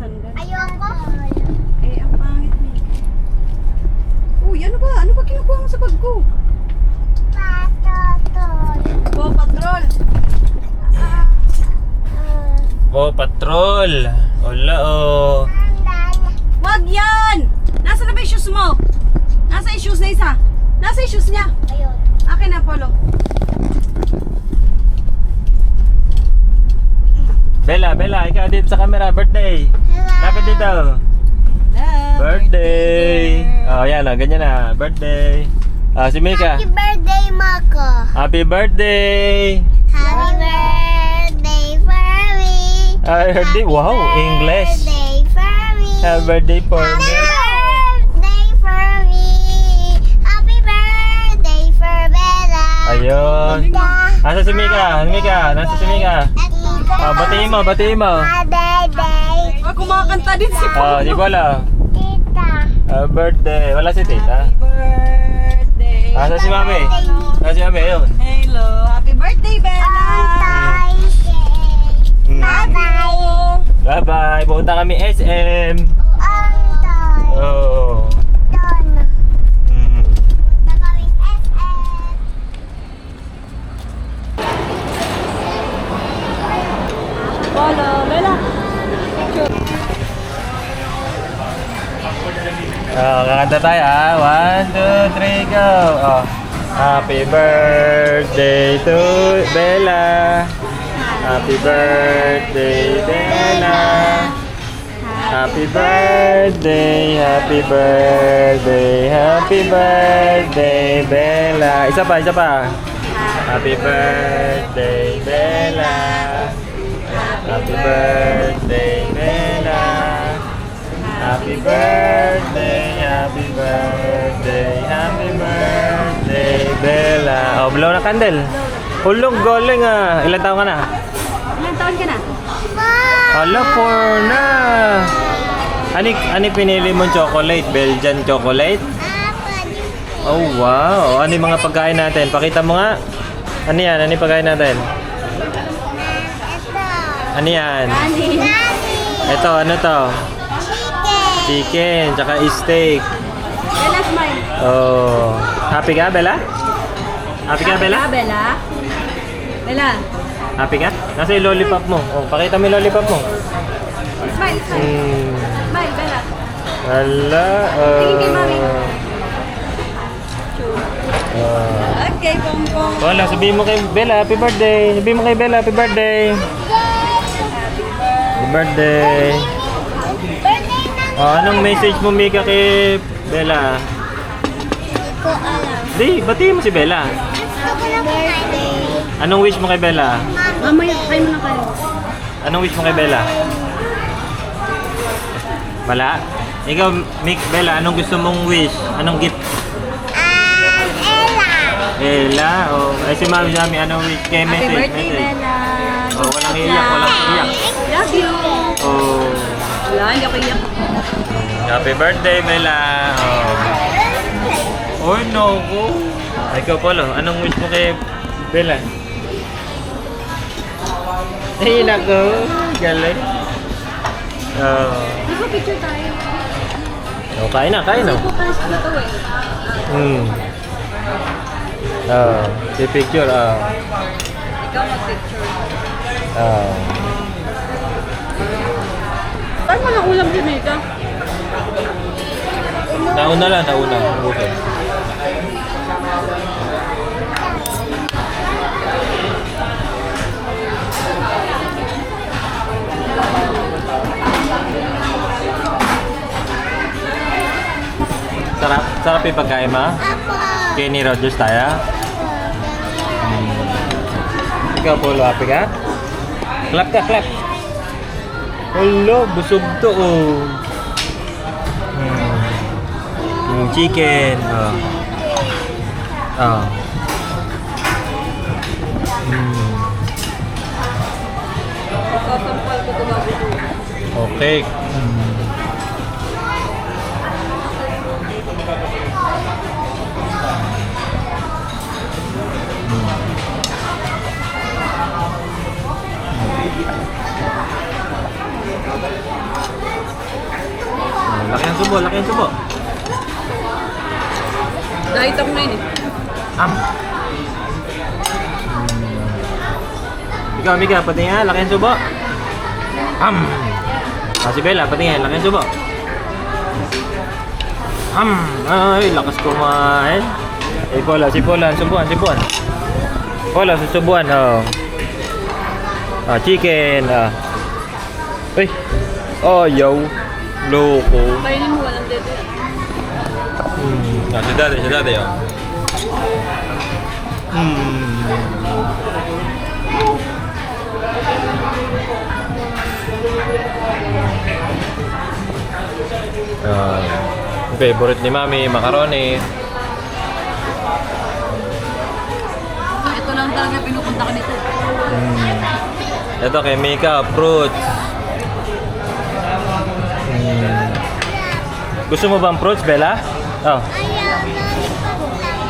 tanggal. Ayoko. Eh, ang pangit mo. Uy, ano ba? Ano ba kinukuha mo sa bag ko? Patotol. Paw Patrol. Oh, patrol. Wala oh. Wag yan! Nasa na ba yung shoes mo? Nasa yung shoes na isa? Nasa yung shoes niya? Ayun. Akin na, Polo. Bella, Bella, ikaw dito sa camera. Birthday. Lapit dito. Hello. Birthday. Oh, yan oh. Ganyan na. Birthday. Ah, si Mika. Happy birthday, Mako. Happy birthday. Happy birthday for me. Happy birthday. Wow, English. Birthday for me. Happy birthday for Happy me. birthday for me. Happy birthday for Bella. Ayun. Nasa si Mika? Si Mika? Nasa si Mika? Ah, batiin mo, batiin mo. Birthday. Oh, kumakanta din si Polo. Ah, di ko alam. Tita. Happy birthday. Wala si tita. Happy birthday. Nasa si mami? Nasa si mami, ayun. Hello. Happy birthday, Bella. Hmm. Love you. Bye-bye. Pupunta kami SM. Oh. Hmm. Polo, Bella. Oh, kakanta tayo ah. 1, 2, 3, go. Oh. Happy birthday to Bella. Happy birthday, Bella. Happy birthday, happy birthday, happy birthday, Bella. Isa pa, isa pa. Happy birthday, Bella. Happy birthday, Bella. Happy birthday, happy birthday, happy birthday, Bella. Oh, blow na candle. Hulog, galing ah. Ilan taon ka na? Ilang taon ka na? Hala, 4 na. Ano pinili mong chocolate? Belgian chocolate? Oh, wow. Ano yung mga pagkain natin? Pakita mo nga. Ano yan? Ano yung pagkain natin? Ano yan? Ito, ano to? Chicken, tsaka steak. Bella, smile. Oh. Happy ka, Bella? Happy ka, Bella? Bella. Bella. Happy ka? Nasa yung lollipop mo. Oh, pakita mo yung lollipop mo. Smile, smile. Hmm. Smile, Bella. Hala. Tingin kay Mami. Oh. Okay, Pompong. Wala, sabihin mo kay Bella, happy birthday. Sabihin mo kay Bella, happy birthday. Happy birthday. Oh, anong message mo, Mika, kay Bella? Ko alam. Di, batiin mo si Bella. Gusto ko na birthday. Anong wish mo kay Bella? Mamaya, kayo mo na kayo. Anong wish mo kay Bella? Wala? Ikaw, Bella, anong gusto mong wish? Anong gift? Ella. Bella, oh. Ay, si Mami Jami, anong wish? Kay Happy message, birthday, message. Bella. Oh, walang iyak, walang iyak. Love you. Oh. Wala, hindi ako iyak. Happy birthday, Bella. Oh. Oh, no. Oh. Ikaw, Polo, anong wish mo kay Bella? Ay, nako. Galing. Oh. Gusto picture tayo. Oh, kain na, kain na. Focus na to eh. Hmm. Oh, si picture, oh. Ikaw mag-picture. Oh. Paano mo ulam si Mika? Nauna lang, nauna. Okay. Sarap, sarap yung pagkain ma. Ako. Kenny Rogers tayo. Ikaw, Polo, happy ka? Clap ka, clap. Hello, busog to oh. Chicken. Oh. Oh. Sasampal ko tumabi ko. Okay. Laki ang subo, laki ang subo. Diet ako na yun eh. Ikaw, Mika, pati nga, laki ang subo. Si Bella, pati nga, laki ang subo. Ay, lakas kumain. Si Paula, subuan. Paula, susubuan, oh. Chicken, Uy, ayaw. Loko. Kainin mo, walang dede. Si daddy, oh. Favorite ni Mami, macaroni. Ito lang talaga pinupunta ko nito. Ito kay Mika, fruits. Gusto mo bang fruits, Bella? Oh. Ayaw, lollipop lang.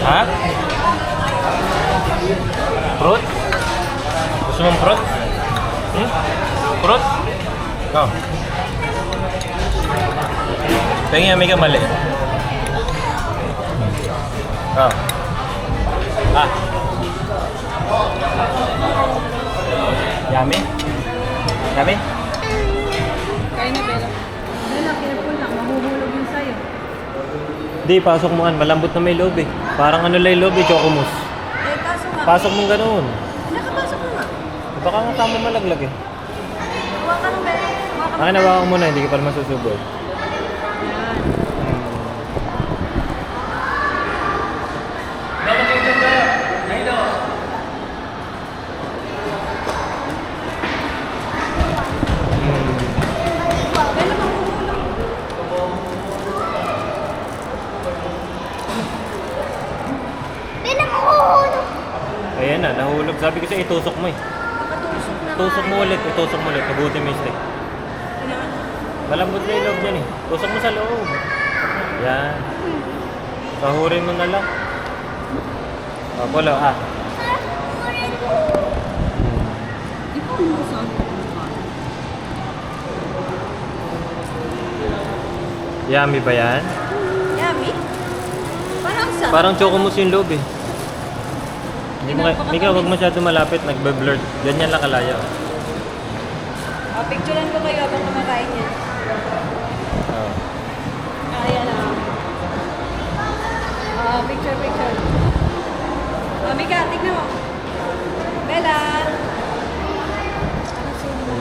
Ha? Fruit? Gusto mong fruit? Fruit? Oh. Tingnan Mika mali. Oh. Yummy? Yummy? Kain na, Bella. Bella, careful lang. Mahuhulog yun sa'yo. Di, pasok mo kan. Malambot na may loob eh. Parang ano lang yung loob eh, chocomus. Kaso nga. Pasok mo ganoon. Nakapasok mo nga. Baka nga tama malaglag eh. Huwag ka ng Bella. Akin, nawakan mo na. Hindi ka pa naman susubo eh. Ayan na, nahulog. Sabi ko sa'yo, itusok mo eh. Nakatusok na. Itusok mo ulit. Mabuti mo yung stick. Malambot na yung loob dyan eh. Tusok mo sa loob. Yan. Pahurin mo na lang. Polo, Ikaw mo sa Yummy ba yan? Yummy? Parang sa... Parang chocomus yung loob eh. Hindi mo Mika, huwag masyado malapit, nagbe-blur. Ganyan lang kalaya. Picturean ko kayo habang kumakain yan. Ayan lang. Picture. Mika, tignan mo. Bella.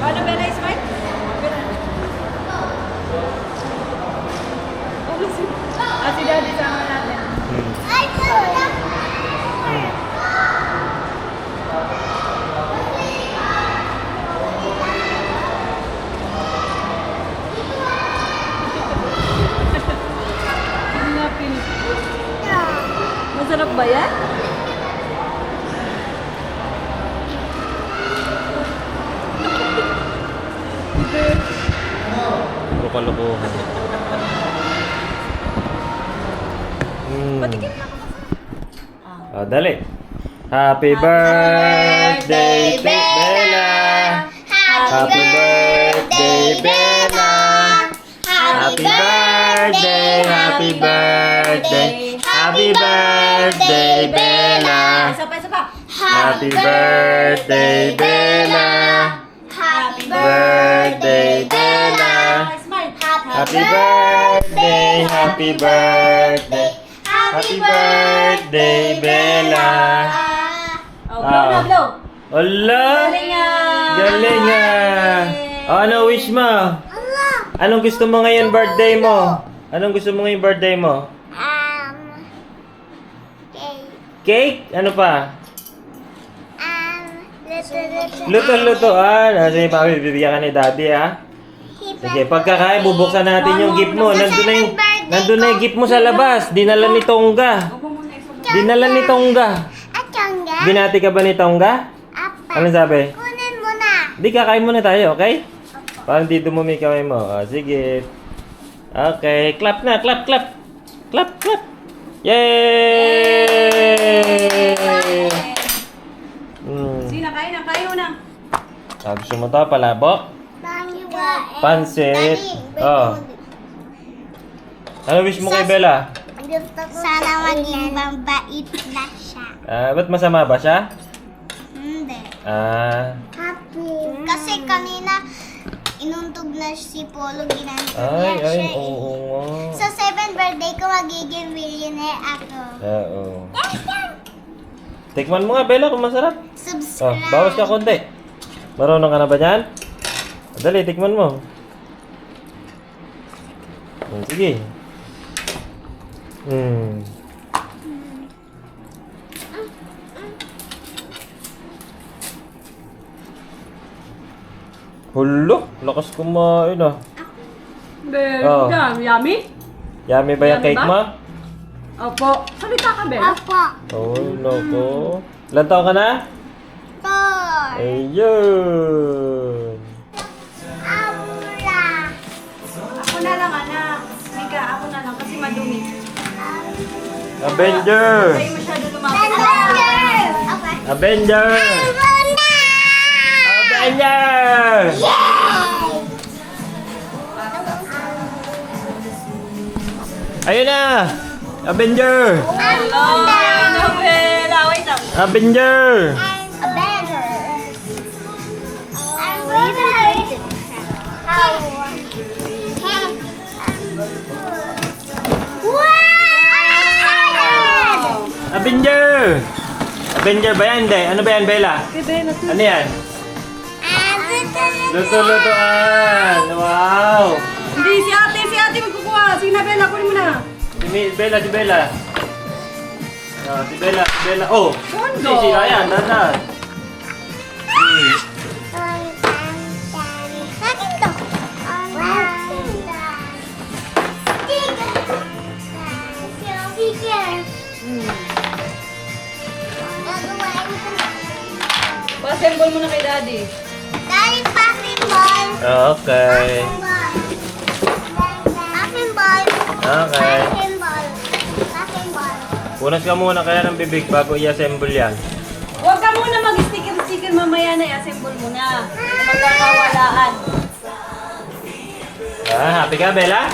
Paano Bella, smile? Si Daddy sama natin. Ay, tulak. Masarap ba yan? Puro kalokohan. Patikin na ako. Dali. Happy birthday, Bella. Happy birthday, Bella. Happy birthday, happy birthday. Happy birthday, Bella. Isa pa. Happy birthday, Bella. Happy Birthday, Bella. Smile. Happy birthday, happy birthday. Happy birthday, Bella. Oh, blow. Ala! Galing nga. Galing nga. Ano wish mo? Allah. Anong gusto mo ngayon birthday mo? Anong gusto mo ngayon birthday mo? Cake. Cake? Ano pa? Luto. Luto. Sige, Papi, bibigyan ka ni Daddy, ha? Sige, pagkakain, bubuksan natin yung gift mo. Nandun na yung gift mo sa labas. Dinala ni Tongga. Dinala ni Tongga. At Tongga? Binati ka ba ni Tongga? Apa. Anong sabi? Kunin mo na. Di, kakain muna tayo, okay? Parang di dumumi kamay mo. Sige. Okay, clap na, clap. Yay! Gusto mo to, palabok? Pansit. Oh. Ano wish mo kay Bella? Sana maging mabait na siya. Ba't masama ba siya? Hindi. Happy. Kasi kanina, inuntog na si Polo, ginanto Ay, niya siya oo nga. Sa 7th birthday ko, magiging millionaire ako. Oo. Tikman mo nga, Bella, kung masarap. Subscribe. Bawas ka konti. Marunong ka na ba dyan? Dali, tikman mo. Sige. Hulo, lakas kumain ah. Oh. Yummy? Yummy ba yung Yummy cake ba? mo? Opo. Salita ka, Bella. Apo. Oh, loko. Ilan taon ka na? Tor. Ayun. Aura. Ako na lang, anak. Mika, ako na lang kasi madumi. Avenger! Kayo masyado lumapit. Avenger. Okay. Avenger! Avenger! Ayun na! Avenger! Hello, Bella. Wait lang. Avenger! A better. I'm ready. Wow! Avenger! Avenger ba yan? Hindi. Ano ba yan, Bella? Okay, Bella. Ano yan? Luto-lutoan! Wow! Hindi, si ate magkukuha. Sige na, Bella, kunin mo na. Si Bella. Si Bella. Oh! Kondo. Si sila yan, dahan. Akin to. Sticker. Gagawain ko na. Pa-assemble mo na kay Daddy. Daddy, packing ball. Okay. Packing ball. Okay. Packing ball. Packing ball. Punas ka muna kaya ng bibig bago i-assemble yan. Huwag ka muna mag-sticker mamaya na i-assemble mo na. Magkakawalaan. Happy ka, Bella?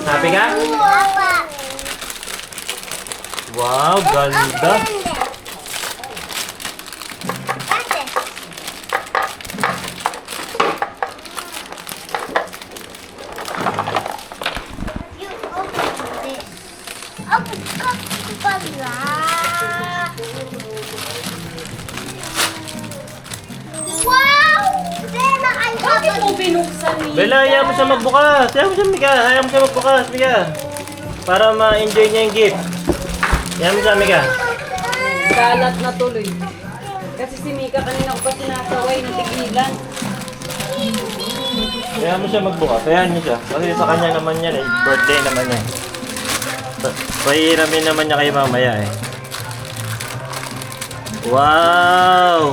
Happy ka? Papa. Wow, ganda. You open this. Open pala. Wow! Bella, I have Bakit mo binuksan niya? Bella, ayaw mo siya magbukas. Ayaw mo siya magbukas, Mika. Para ma-enjoy niya yung gift. Ayaw mo siya, Mika. Kalat na tuloy. Kasi si Mika kanina ko pa sinasaway, natigilan. Ayaw mo siya magbukas. Ayaw niyo siya. Kasi sa kanya naman yan eh. Birthday naman yan. Pahiramin naman niya kayo mamaya eh. Wow!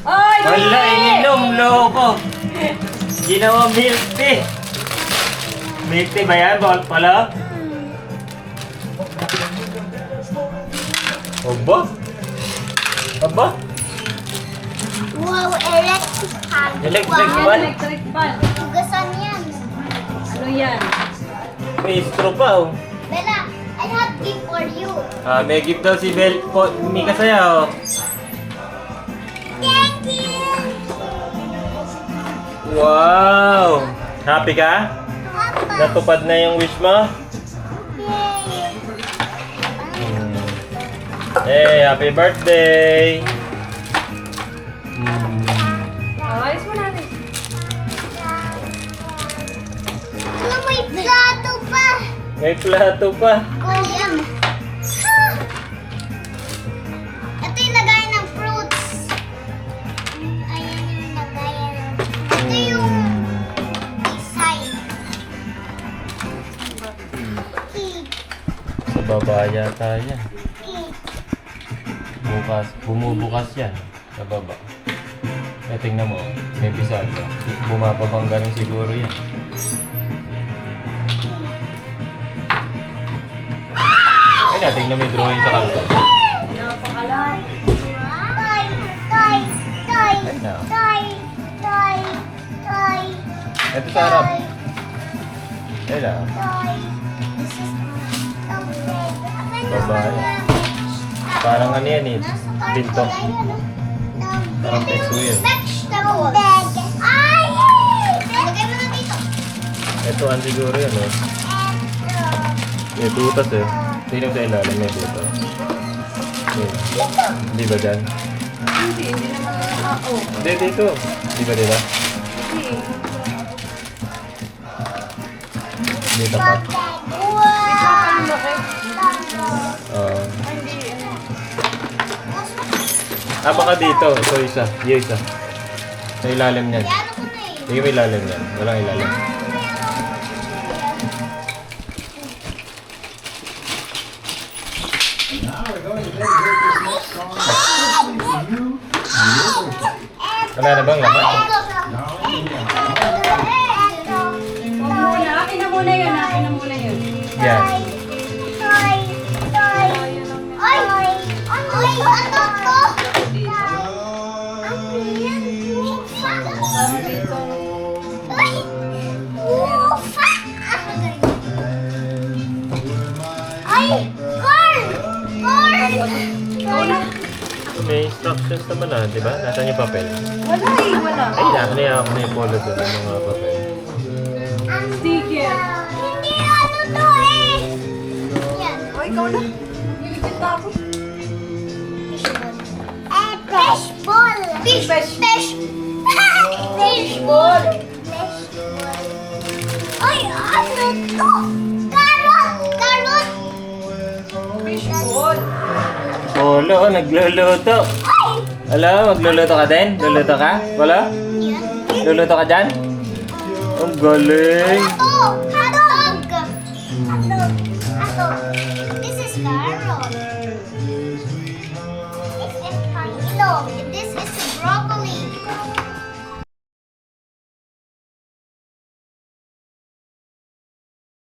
Ay! Wala, ininom, loko. Ginawa milk tea. Milk tea ba yan? Bawal pala? Aba? Wow, electric fan. Electric Wow. fan? Electric fan. Hugasan yan. Ano yan? May straw pa oh. Bella, I have gift for you. May gift daw si Mika sa'yo. Oh. Thank you. Wow! Happy ka? Papa. Natupad na yung wish mo? Yay. Hey, happy birthday! Ayos mo natin. Alam, may plato pa. May plato pa. Ayan. Ito yung lagayan ng fruits. Ayan yung lagayan ng Ito yung design. Cake. Sa baba yata yan. Cake. Bumubukas yan. Sa baba. Tingnan mo, may bisag. Bumababang ganun siguro yan. Ay, tingnan mo yung drawing sa kanto. Napakalat. Toy. Toy. Toy. Yeah. Toy. Toy. Toy. Ito sa harap. Ayun na. Toy. This is Babae. Parang ano yan eh. Pinto. Parang pinto yun. Vegetable bag. Ay! Lagay mo na dito. Ito ang siguro yun eh. May butas eh. Tingnan sa ilalim, may butas. Hindi ba dyan? Hindi naman. Oo. Hindi, dito. Di ba dito? Hindi. Dito pa. Wow! Laki. Baka dito. Ito isa. Yung isa. Sa ilalim niyan. Ano ko na eh. Hindi may ilalim yan. Walang ilalim. Wala na bang laman? Huwag muna. Akin na muna yun. Akin na muna yun. Yan. Toy. Toy. Ay! Ay! Ano to? Ano yan? Ufa! Ay! Ufa! Ay! Corn! Corn! May instructions naman na, di ba? Nasaan yung papel? Wala eh. Wala. Ay, nakaniya ako na yung polo doon ng mga papel. Sticker. Hindi ano to eh! Yan. O, ikaw na. Gilipit na ako. Fishball! Fish. Fishball! Fishball! Ay, ano to? Carrot! Carrot! Fishball. Polo, nagluluto. Ay! Hello, magluluto ka din? Luluto ka? Wala? Yan. Luluto ka dyan? Ang galing! Hotdog! Hotdog! Hotdog! Hotdog! This is carrot. This is carrot. This is broccoli.